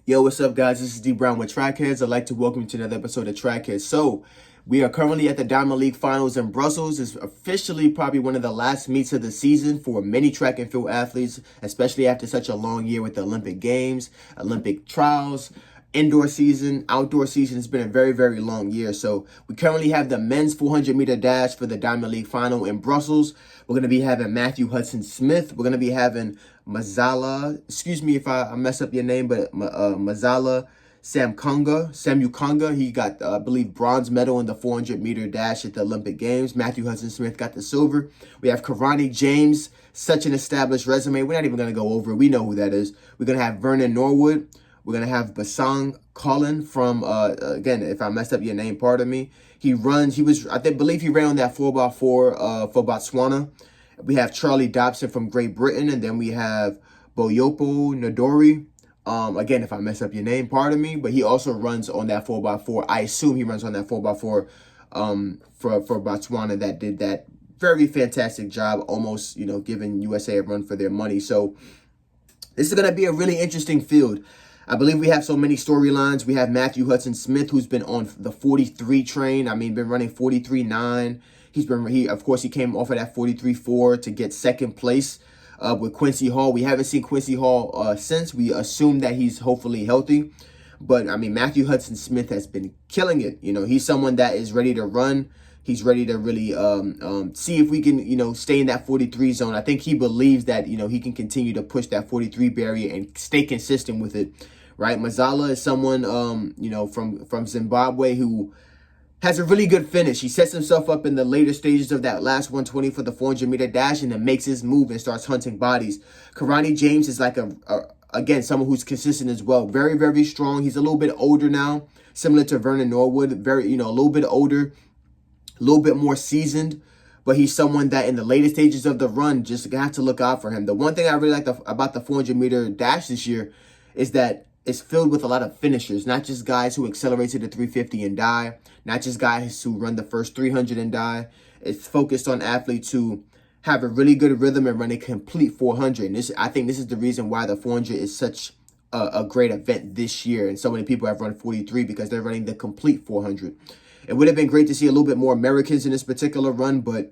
Yo, what's up, guys? This is D Brown with Trackheads. I'd like to welcome you to another episode of Trackheads. So, we are currently at the Diamond League Finals in Brussels. It's officially probably one of the last meets of the season for many track and field athletes, especially after such a long year with the Olympic Games, Olympic trials, indoor season, outdoor season. It's been a very, very long year. So we currently have the men's 400-meter dash for the Diamond League Final in Brussels. We're going to be having Mathew Hudson Smith. We're going to be having Muzala, excuse me if I mess up your name, but Muzala Samukonga. He got, I believe, bronze medal in the 400-meter dash at the Olympic Games. Mathew Hudson Smith got the silver. We have Karani James, such an established resume. We're not even going to go over it. We know who that is. We're going to have Vernon Norwood. We're going to have Basang Colin from, again, if I messed up your name, pardon me. I believe he ran on that 4x4 for Botswana. We have Charlie Dobson from Great Britain, and then we have Boyopo Nodori. Again, if I mess up your name, pardon me, but he also runs on that 4x4. I assume he runs on that 4x4 for Botswana, that did that very fantastic job, almost, giving USA a run for their money. So this is going to be a really interesting field. I believe we have so many storylines. We have Mathew Hudson Smith, who's been on the 43 train. Been running 43.9. Of course, he came off of that 43.4 to get second place with Quincy Hall. We haven't seen Quincy Hall since. We assume that he's hopefully healthy. But, Mathew Hudson Smith has been killing it. He's someone that is ready to run. He's ready to really see if we can, stay in that 43 zone. I think he believes that, he can continue to push that 43 barrier and stay consistent with it. Right, Muzala is someone, from Zimbabwe who has a really good finish. He sets himself up in the later stages of that last 120 for the 400-meter dash and then makes his move and starts hunting bodies. Karani James is like again, someone who's consistent as well. Very, very strong. He's a little bit older now, similar to Vernon Norwood. Very, a little bit older, a little bit more seasoned. But he's someone that in the later stages of the run, just have to look out for him. The one thing I really like about the 400-meter dash this year is that it's filled with a lot of finishers, not just guys who accelerate to the 350 and die, not just guys who run the first 300 and die. It's focused on athletes who have a really good rhythm and run a complete 400. And I think this is the reason why the 400 is such a great event this year. And so many people have run 43 because they're running the complete 400. It would have been great to see a little bit more Americans in this particular run, but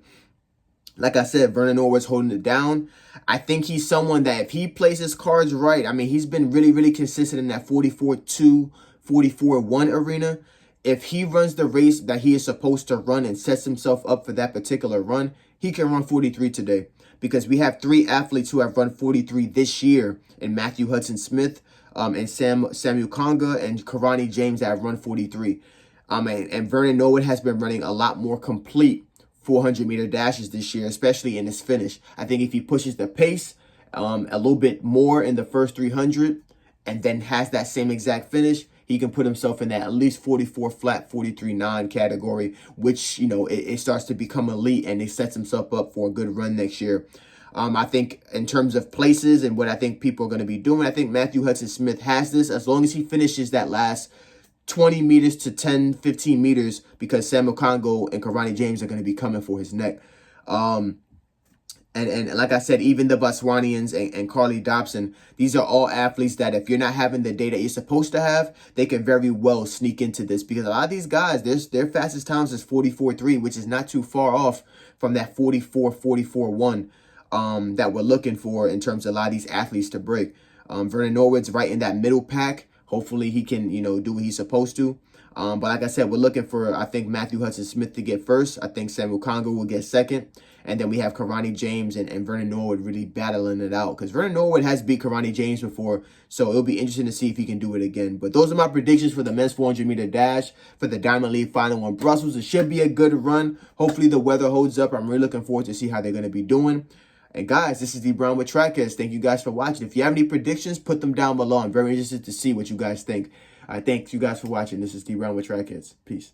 like I said, Vernon Norwood's holding it down. I think he's someone that if he plays his cards right, he's been really, really consistent in that 44.2, 44.1 arena. If he runs the race that he is supposed to run and sets himself up for that particular run, he can run 43 today. Because we have 3 athletes who have run 43 this year in Mathew Hudson Smith, and Samukonga and Karani James that have run 43. And Vernon Norwood has been running a lot more complete 400-meter dashes this year, especially in his finish. I think if he pushes the pace a little bit more in the first 300 and then has that same exact finish, he can put himself in that at least 44 flat, 43.9 category, which, it starts to become elite and it sets himself up for a good run next year. I think in terms of places and what I think people are going to be doing, I think Mathew Hudson Smith has this as long as he finishes that last 20 meters to 10, 15 meters, because Samukonga and Karani James are going to be coming for his neck. And like I said, even the Botswanians and Carly Dobson, these are all athletes that if you're not having the data you're supposed to have, they can very well sneak into this, because a lot of these guys, their fastest times is 44.3, which is not too far off from that 44.1 that we're looking for in terms of a lot of these athletes to break. Vernon Norwood's right in that middle pack. Hopefully he can, do what he's supposed to. But like I said, we're looking for, I think, Mathew Hudson Smith to get first. I think Samukonga will get second. And then we have Karani James and Vernon Norwood really battling it out. Because Vernon Norwood has beat Karani James before. So it'll be interesting to see if he can do it again. But those are my predictions for the men's 400-meter dash for the Diamond League Final in Brussels. It should be a good run. Hopefully the weather holds up. I'm really looking forward to see how they're going to be doing. And guys, this is D Brown with Trackheads. Thank you guys for watching. If you have any predictions, put them down below. I'm very interested to see what you guys think. I thank you guys for watching. This is D Brown with Trackheads. Peace.